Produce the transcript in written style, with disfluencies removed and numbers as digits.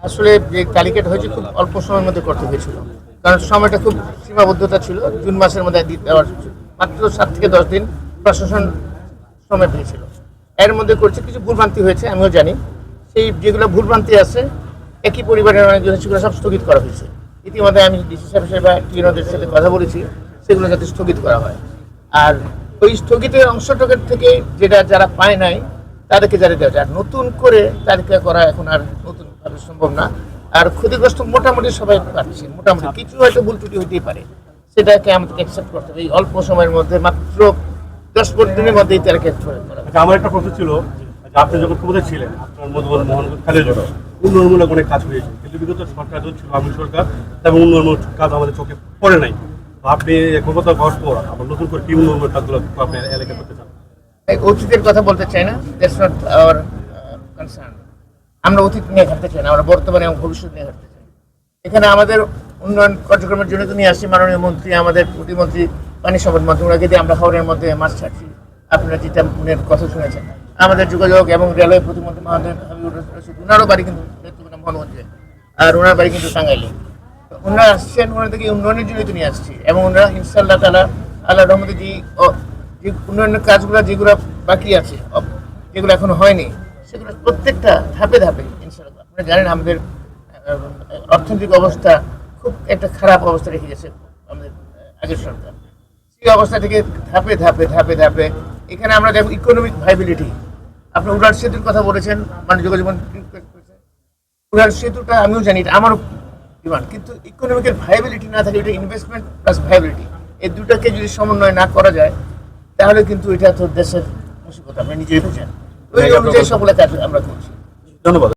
আসলে যে তালিকাটা হয়েছে খুব অল্প সময়ের মধ্যে করতে হয়েছিল, কারণ সময়টা খুব সীমাবদ্ধতা ছিল। জুন মাসের মধ্যে দিতে দেওয়ার মাত্র 7 থেকে 10 দিন প্রশাসন সময় পেয়েছিল। এর মধ্যে করছে কিছু ভুলভ্রান্তি হয়েছে, আমিও জানি। সেই যেগুলো ভুলভ্রান্তি আছে একই পরিবারের অনেকজন, সেগুলো সব স্থগিত করা হয়েছে। ইতিমধ্যে আমি ডিসি সাহেব বা টিএনওদের সাথে কথা বলেছি, সেগুলো যাতে স্থগিত করা হয়। আর ওই স্থগিতের অংশটুকের থেকে যেটা যারা পায় নাই তাদেরকে যারা দেওয়া যায়, আর নতুন করে তালিকা করা এখন আর নতুন ভাবে সম্ভব না। আর ক্ষতিগ্রস্ত মোটামুটি সবাই পাচ্ছে, মোটামুটি কিছু হয়তো ভুল ত্রুটি হতেই পারে, সেটাকে আমাদেরকে অ্যাকসেপ্ট করতে হবে। এই অল্প সময়ের মধ্যে মাত্র 10-15 দিনের মধ্যে এই তালিকা করা। আমার একটা প্রশ্ন ছিল যে আপনি যখন ক্ষমতায় ছিলেন, আপনার মধুবন মোহনগঞ্জ খালের জন্য উন্নয়নমূলক অনেক কাজ হয়েছে, কিন্তু বিগত সরকার যখন ছিল আওয়ামী সরকার, তেমন উন্নয়নমূলক কাজ আমাদের চোখে পড়ে নাই। আপনি ক্ষমতা পাওয়ার পর আবার নতুন করে কি উন্নয়নমূলক কাজগুলো আপনি এলাকায় করতে চান? অতীতের কথা বলতে চাই না, দ্যাটস নট আওয়ার কনসার্ন। আমরা অতীত নিয়ে ঘাটতে চাই না, আমরা বর্তমানে এবং ভবিষ্যৎ নিয়ে ঘাটতে চাই। এখানে আমাদের উন্নয়ন কার্যক্রমের জন্য তো নিয়ে আসছি মাননীয় মন্ত্রী, আমাদের প্রতিমন্ত্রী, পানি সম্পদ মন্ত্রী। ওনাকে দিয়ে আমরা হাওড়ের মধ্যে মাছ ছাড়ছি, আপনারা যেটা উনের কথা শুনেছেন। আমাদের যোগাযোগ এবং রেলওয়ে প্রতিমন্ত্রী মহাদেব হাবিবুর রশিদ, ওনারও বাড়ি কিন্তু মোহনগঞ্জে, আর ওনার বাড়ি কিন্তু টাঙ্গাইলে। ওনারা আসছেন, ওনাদেরকে উন্নয়নের জন্যই তো নিয়ে আসছি। এবং ওনারা ইনশাআল্লাহ তাআলা আল্লাহ রহমতে যে উন্নয়নের কাজগুলো যেগুলো বাকি আছে, যেগুলো এখনো হয়নি, সেগুলো প্রত্যেকটা ধাপে ধাপে ইনশাআল্লাহ। আপনারা জানেন আমাদের অর্থনৈতিক অবস্থা খুব একটা খারাপ অবস্থা রেখে গেছে আমাদের আগের সরকার। সেই অবস্থা থেকে ধাপে ধাপে ধাপে ধাপে এখানে আমরা দেখো ইকোনমিক ভাইবিলিটি। আপনি উড়ার সেতুর কথা বলেছেন, মানে যোগাযোগ মন্ত্রী করেছেন। উড়ার সেতুটা আমিও জানি, এটা আমারও ডিমান্ড, কিন্তু ইকোনমিকের ভাইবিলিটি না থাকে, এটা ইনভেস্টমেন্ট প্লাস ভাইবিলিটি, এই দুটাকে যদি সমন্বয় না করা যায়, তাহলে কিন্তু এটা তো দেশের মুসিবত, আপনি নিজেই বুঝেন। ওই অনুযায়ী সকলে কাজ আমরা করছি। ধন্যবাদ।